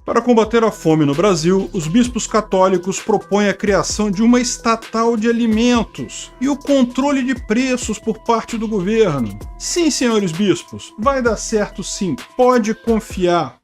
Para combater a fome no Brasil, os bispos católicos propõem a criação de uma estatal de alimentos e o controle de preços por parte do governo. Sim, senhores bispos, vai dar certo sim, pode confiar.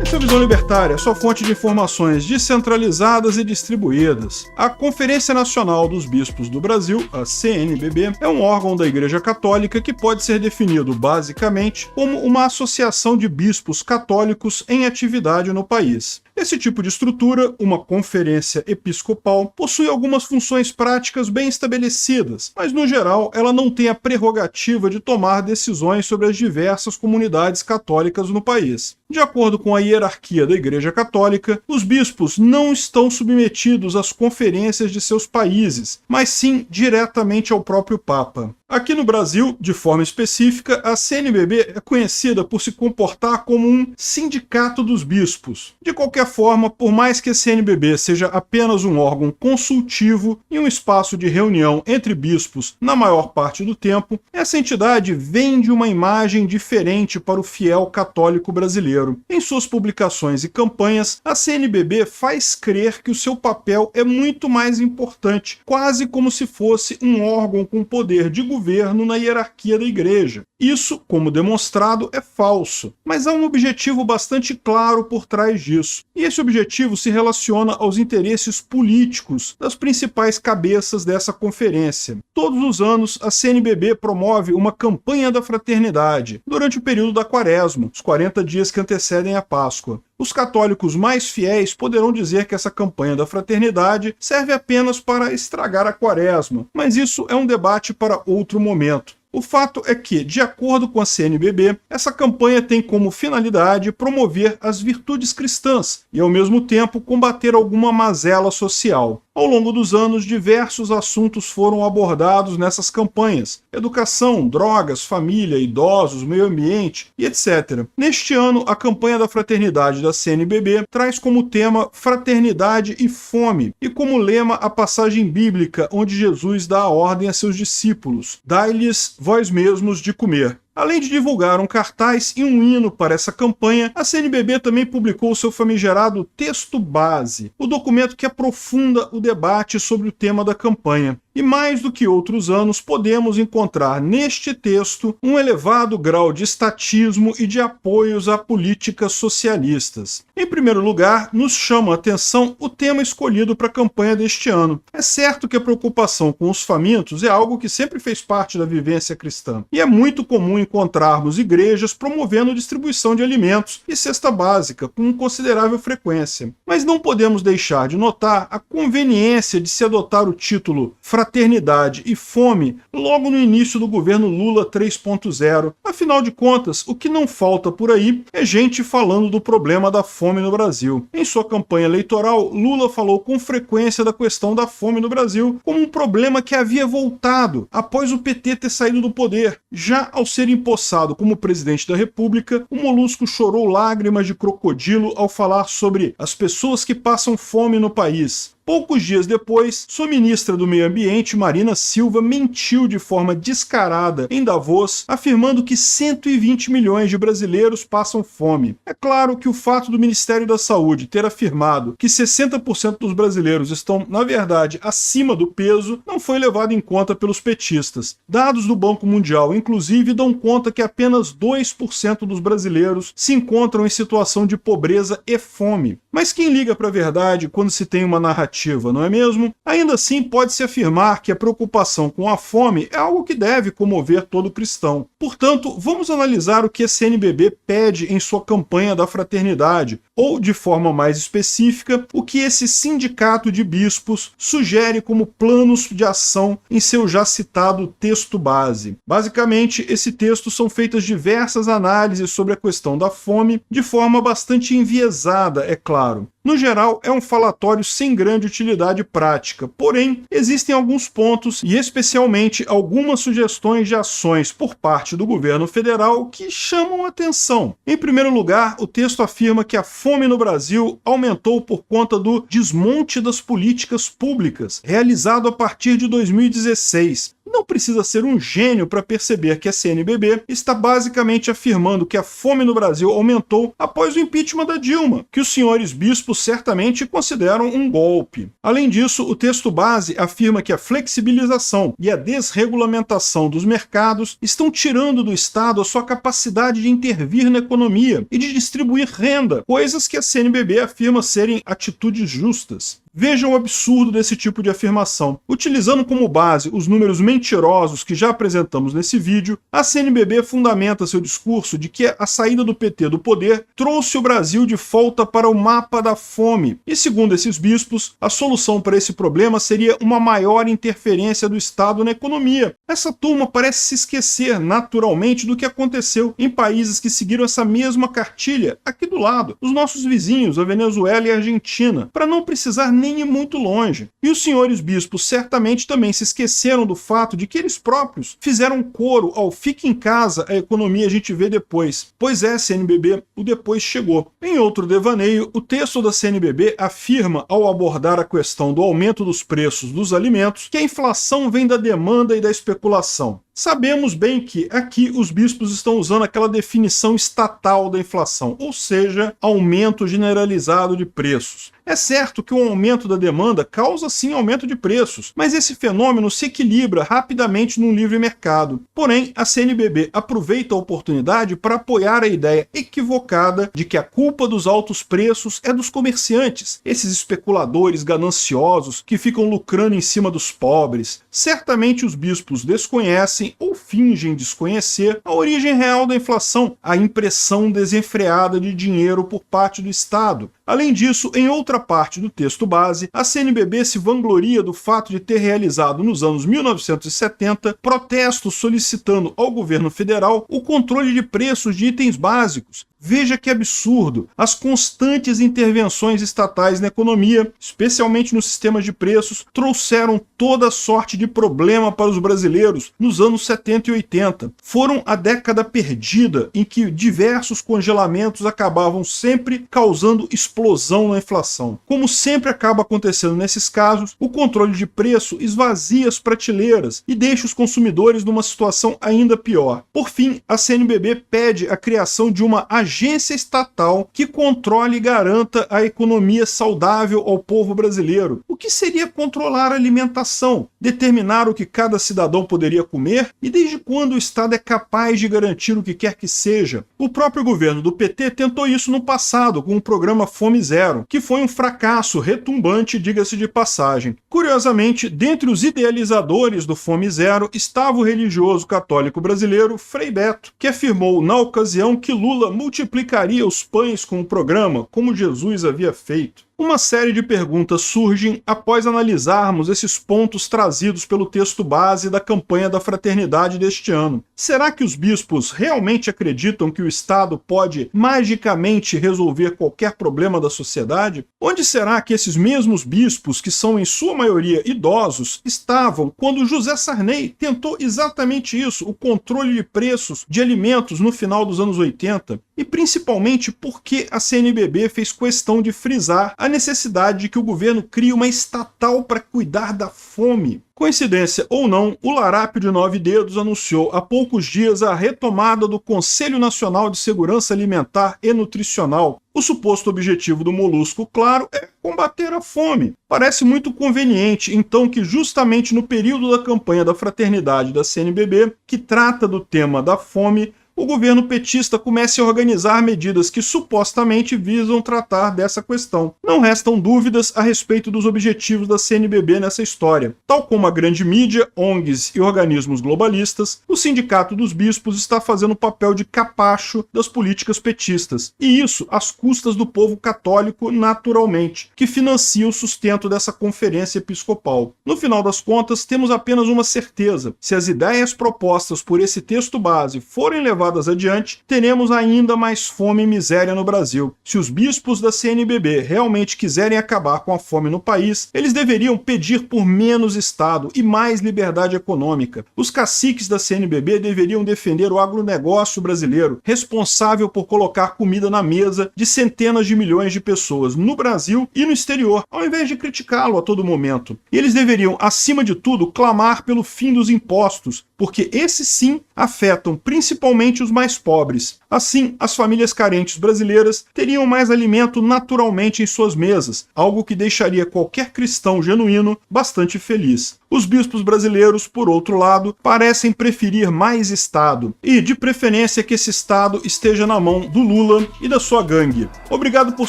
Essa é a Visão Libertária, sua fonte de informações descentralizadas e distribuídas. A Conferência Nacional dos Bispos do Brasil, a CNBB, é um órgão da Igreja Católica que pode ser definido basicamente como uma associação de bispos católicos em atividade no país. Esse tipo de estrutura, uma conferência episcopal, possui algumas funções práticas bem estabelecidas, mas no geral ela não tem a prerrogativa de tomar decisões sobre as diversas comunidades católicas no país. De acordo com a hierarquia da Igreja Católica, os bispos não estão submetidos às conferências de seus países, mas sim diretamente ao próprio Papa. Aqui no Brasil, de forma específica, a CNBB é conhecida por se comportar como um sindicato dos bispos. De qualquer forma, por mais que a CNBB seja apenas um órgão consultivo e um espaço de reunião entre bispos na maior parte do tempo, essa entidade vende uma imagem diferente para o fiel católico brasileiro. Em suas publicações e campanhas, a CNBB faz crer que o seu papel é muito mais importante, quase como se fosse um órgão com poder de governo na hierarquia da Igreja. Isso, como demonstrado, é falso, mas há um objetivo bastante claro por trás disso. E esse objetivo se relaciona aos interesses políticos das principais cabeças dessa conferência. Todos os anos, a CNBB promove uma campanha da fraternidade, durante o período da Quaresma, os 40 dias que antecedem a Páscoa. Os católicos mais fiéis poderão dizer que essa campanha da fraternidade serve apenas para estragar a Quaresma, mas isso é um debate para outro momento. O fato é que, de acordo com a CNBB, essa campanha tem como finalidade promover as virtudes cristãs e, ao mesmo tempo, combater alguma mazela social. Ao longo dos anos, diversos assuntos foram abordados nessas campanhas: educação, drogas, família, idosos, meio ambiente e etc. Neste ano, a campanha da fraternidade da CNBB traz como tema fraternidade e fome, e como lema a passagem bíblica onde Jesus dá a ordem a seus discípulos: dai-lhes vós mesmos de comer. Além de divulgar um cartaz e um hino para essa campanha, a CNBB também publicou o seu famigerado Texto Base, o documento que aprofunda o debate sobre o tema da campanha. E mais do que outros anos, podemos encontrar neste texto um elevado grau de estatismo e de apoios a políticas socialistas. Em primeiro lugar, nos chama a atenção o tema escolhido para a campanha deste ano. É certo que a preocupação com os famintos é algo que sempre fez parte da vivência cristã, e é muito comum encontrarmos igrejas promovendo distribuição de alimentos e cesta básica com considerável frequência. Mas não podemos deixar de notar a conveniência de se adotar o título Fraternidade e Fome logo no início do governo Lula 3.0. Afinal de contas, o que não falta por aí é gente falando do problema da fome no Brasil. Em sua campanha eleitoral, Lula falou com frequência da questão da fome no Brasil como um problema que havia voltado após o PT ter saído do poder. Já ao ser empossado como presidente da República, o Molusco chorou lágrimas de crocodilo ao falar sobre as pessoas que passam fome no país. Poucos dias depois, sua ministra do Meio Ambiente, Marina Silva, mentiu de forma descarada em Davos, afirmando que 120 milhões de brasileiros passam fome. É claro que o fato do Ministério da Saúde ter afirmado que 60% dos brasileiros estão, na verdade, acima do peso, não foi levado em conta pelos petistas. Dados do Banco Mundial, inclusive, dão conta que apenas 2% dos brasileiros se encontram em situação de pobreza e fome. Mas quem liga para a verdade quando se tem uma narrativa, não é mesmo? Ainda assim, pode-se afirmar que a preocupação com a fome é algo que deve comover todo cristão. Portanto, vamos analisar o que a CNBB pede em sua campanha da fraternidade, ou, de forma mais específica, o que esse sindicato de bispos sugere como planos de ação em seu já citado texto base. Basicamente, esse texto são feitas diversas análises sobre a questão da fome, de forma bastante enviesada, é claro. No geral, é um falatório sem grande utilidade prática, porém, existem alguns pontos e especialmente algumas sugestões de ações por parte do governo federal que chamam a atenção. Em primeiro lugar, o texto afirma que a fome no Brasil aumentou por conta do desmonte das políticas públicas, realizado a partir de 2016. Não precisa ser um gênio para perceber que a CNBB está basicamente afirmando que a fome no Brasil aumentou após o impeachment da Dilma, que os senhores bispos certamente consideram um golpe. Além disso, o texto base afirma que a flexibilização e a desregulamentação dos mercados estão tirando do Estado a sua capacidade de intervir na economia e de distribuir renda, coisas que a CNBB afirma serem atitudes justas. Veja o absurdo desse tipo de afirmação. Utilizando como base os números mentirosos que já apresentamos nesse vídeo, a CNBB fundamenta seu discurso de que a saída do PT do poder trouxe o Brasil de volta para o mapa da fome. E segundo esses bispos, a solução para esse problema seria uma maior interferência do Estado na economia. Essa turma parece se esquecer naturalmente do que aconteceu em países que seguiram essa mesma cartilha aqui do lado, os nossos vizinhos, a Venezuela e a Argentina, para não precisar nem ir muito longe. E os senhores bispos certamente também se esqueceram do fato de que eles próprios fizeram coro ao "fique em casa, a economia a gente vê depois". Pois é, CNBB, o depois chegou. Em outro devaneio, o texto da CNBB afirma, ao abordar a questão do aumento dos preços dos alimentos, que a inflação vem da demanda e da especulação. Sabemos bem que aqui os bispos estão usando aquela definição estatal da inflação, ou seja, aumento generalizado de preços. É certo que o aumento da demanda causa sim aumento de preços, mas esse fenômeno se equilibra rapidamente num livre mercado. Porém, a CNBB aproveita a oportunidade para apoiar a ideia equivocada de que a culpa dos altos preços é dos comerciantes, esses especuladores gananciosos que ficam lucrando em cima dos pobres. Certamente os bispos desconhecem ou fingem desconhecer a origem real da inflação, a impressão desenfreada de dinheiro por parte do Estado. Além disso, em outra parte do texto base, a CNBB se vangloria do fato de ter realizado nos anos 1970 protestos solicitando ao governo federal o controle de preços de itens básicos. Veja que absurdo! As constantes intervenções estatais na economia, especialmente nos sistemas de preços, trouxeram toda sorte de problema para os brasileiros nos anos 70 e 80. Foram a década perdida em que diversos congelamentos acabavam sempre causando explosão na inflação. Como sempre acaba acontecendo nesses casos, o controle de preço esvazia as prateleiras e deixa os consumidores numa situação ainda pior. Por fim, a CNBB pede a criação de uma agência estatal que controle e garanta a economia saudável ao povo brasileiro. O que seria controlar a alimentação? Determinar o que cada cidadão poderia comer? E desde quando o Estado é capaz de garantir o que quer que seja? O próprio governo do PT tentou isso no passado com o programa Fome Zero, que foi um fracasso retumbante, diga-se de passagem. Curiosamente, dentre os idealizadores do Fome Zero estava o religioso católico brasileiro Frei Beto, que afirmou na ocasião que Lula multiplicaria os pães com o programa, como Jesus havia feito. Uma série de perguntas surgem após analisarmos esses pontos trazidos pelo texto base da campanha da fraternidade deste ano. Será que os bispos realmente acreditam que o Estado pode magicamente resolver qualquer problema da sociedade? Onde será que esses mesmos bispos, que são em sua maioria idosos, estavam quando José Sarney tentou exatamente isso, o controle de preços de alimentos no final dos anos 80? E principalmente porque a CNBB fez questão de frisar a necessidade de que o governo crie uma estatal para cuidar da fome. Coincidência ou não, o Larápio de 9 Dedos anunciou há poucos dias a retomada do Conselho Nacional de Segurança Alimentar e Nutricional. O suposto objetivo do molusco, claro, é combater a fome. Parece muito conveniente, então, que justamente no período da campanha da fraternidade da CNBB, que trata do tema da fome, o governo petista comece a organizar medidas que supostamente visam tratar dessa questão. Não restam dúvidas a respeito dos objetivos da CNBB nessa história. Tal como a grande mídia, ONGs e organismos globalistas, o Sindicato dos Bispos está fazendo o papel de capacho das políticas petistas. E isso às custas do povo católico, naturalmente, que financia o sustento dessa conferência episcopal. No final das contas, temos apenas uma certeza: se as ideias propostas por esse texto base forem levadas levadas adiante, teremos ainda mais fome e miséria no Brasil. Se os bispos da CNBB realmente quiserem acabar com a fome no país, eles deveriam pedir por menos Estado e mais liberdade econômica. Os caciques da CNBB deveriam defender o agronegócio brasileiro, responsável por colocar comida na mesa de centenas de milhões de pessoas no Brasil e no exterior, ao invés de criticá-lo a todo momento. E eles deveriam, acima de tudo, clamar pelo fim dos impostos, porque esses sim afetam principalmente os mais pobres. Assim, as famílias carentes brasileiras teriam mais alimento naturalmente em suas mesas, algo que deixaria qualquer cristão genuíno bastante feliz. Os bispos brasileiros, por outro lado, parecem preferir mais Estado, e de preferência que esse Estado esteja na mão do Lula e da sua gangue. Obrigado por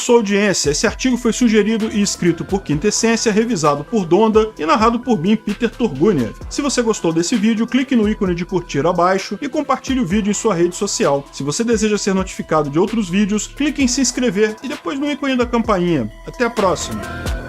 sua audiência. Esse artigo foi sugerido e escrito por Quintessência, revisado por Donda e narrado por mim, Peter Turguniev. Se você gostou desse vídeo, clique no ícone de curtir abaixo e compartilhe o vídeo em sua rede social. Se você deseja ser notificado de outros vídeos, clique em se inscrever e depois no ícone da campainha. Até a próxima!